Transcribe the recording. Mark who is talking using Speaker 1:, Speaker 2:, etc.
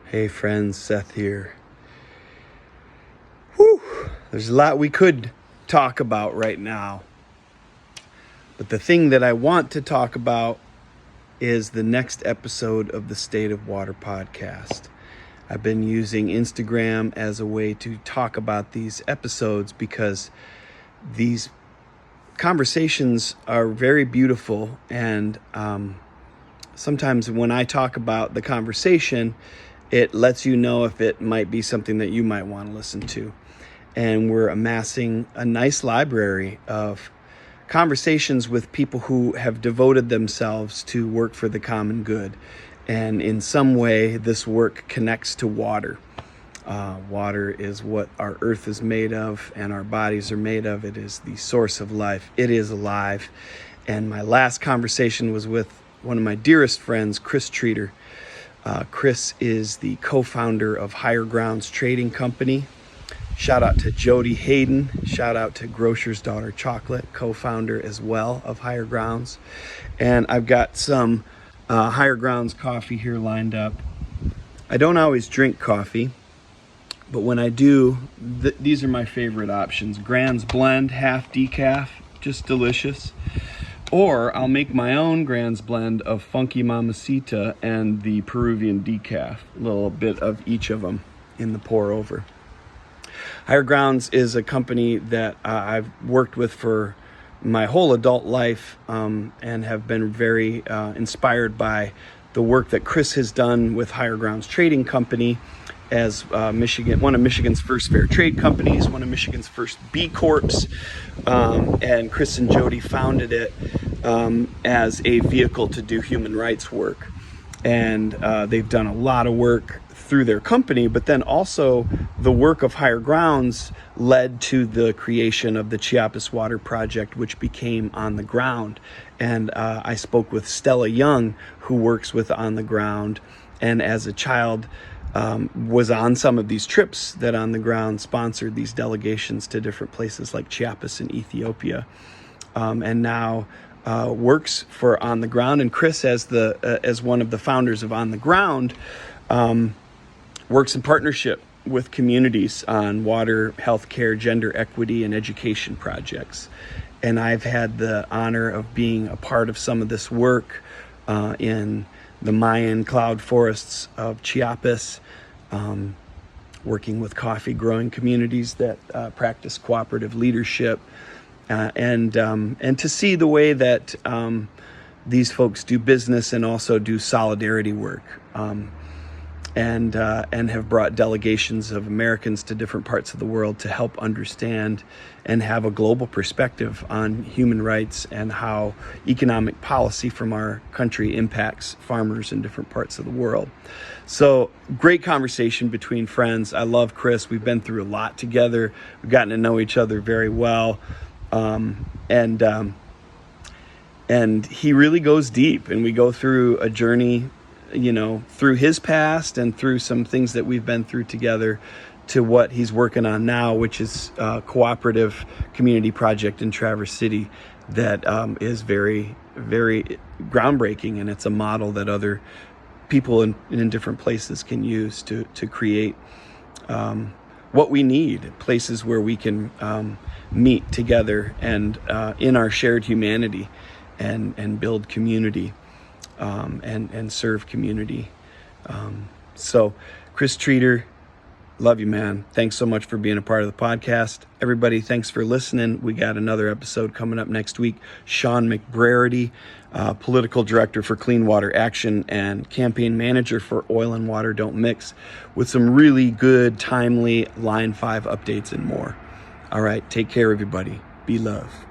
Speaker 1: Hey friends, Seth here. Whew, there's a lot we could talk about right now. But the thing that I want to talk about is the next episode of the State of Water podcast. I've been using Instagram as a way to talk about these episodes because these conversations are very beautiful, and sometimes when I talk about the conversation, it lets you know if it might be something that you might want to listen to. And we're amassing a nice library of conversations with people who have devoted themselves to work for the common good. And in some way, this work connects to water. Water is what our earth is made of and our bodies are made of. It is the source of life. It is alive. And my last conversation was with one of my dearest friends, Chris Treter. Chris is the co-founder of Higher Grounds Trading Company. Shout out to Jody Hayden. Shout out to Grocer's Daughter Chocolate, co-founder as well of Higher Grounds. And I've got some Higher Grounds coffee here lined up. I don't always drink coffee, but when I do, these are my favorite options. Grand's Blend, half decaf, just delicious. Or I'll make my own Grand's Blend of Funky Mamacita and the Peruvian decaf. A little bit of each of them in the pour over. Higher Grounds is a company that I've worked with for my whole adult life, and have been very inspired by the work that Chris has done with Higher Grounds Trading Company as one of Michigan's first fair trade companies, one of Michigan's first B Corps, and Chris and Jody founded it as a vehicle to do human rights work. And they've done a lot of work through their company, but then also the work of Higher Grounds led to the creation of the Chiapas Water Project, which became On the Ground. And I spoke with Stella Young, who works with On the Ground, and as a child was on some of these trips that On the Ground sponsored these delegations to different places like Chiapas and Ethiopia, and now works for On the Ground. And Chris, as one of the founders of On the Ground, works in partnership with communities on water, healthcare, gender equity, and education projects. And I've had the honor of being a part of some of this work in the Mayan cloud forests of Chiapas, working with coffee growing communities that practice cooperative leadership, and to see the way that these folks do business and also do solidarity work, and have brought delegations of Americans to different parts of the world to help understand and have a global perspective on human rights and how economic policy from our country impacts farmers in different parts of the world. So great conversation between friends. I love Chris. We've been through a lot together. We've gotten to know each other very well. And he really goes deep, and we go through a journey, through his past and through some things that we've been through together to what he's working on now, which is a Cooperative community project in Traverse City that is very, very groundbreaking. And it's a model that other people in different places can use to create what we need, places where we can meet together and in our shared humanity and build community. And serve community. So Chris Treter, love you, man. Thanks so much for being a part of the podcast. Everybody, thanks for listening. We got another episode coming up next week. Sean McBrarity, political director for Clean Water Action and campaign manager for Oil and Water Don't Mix, with some really good, timely Line 5 updates and more. All right, take care, everybody. Be love.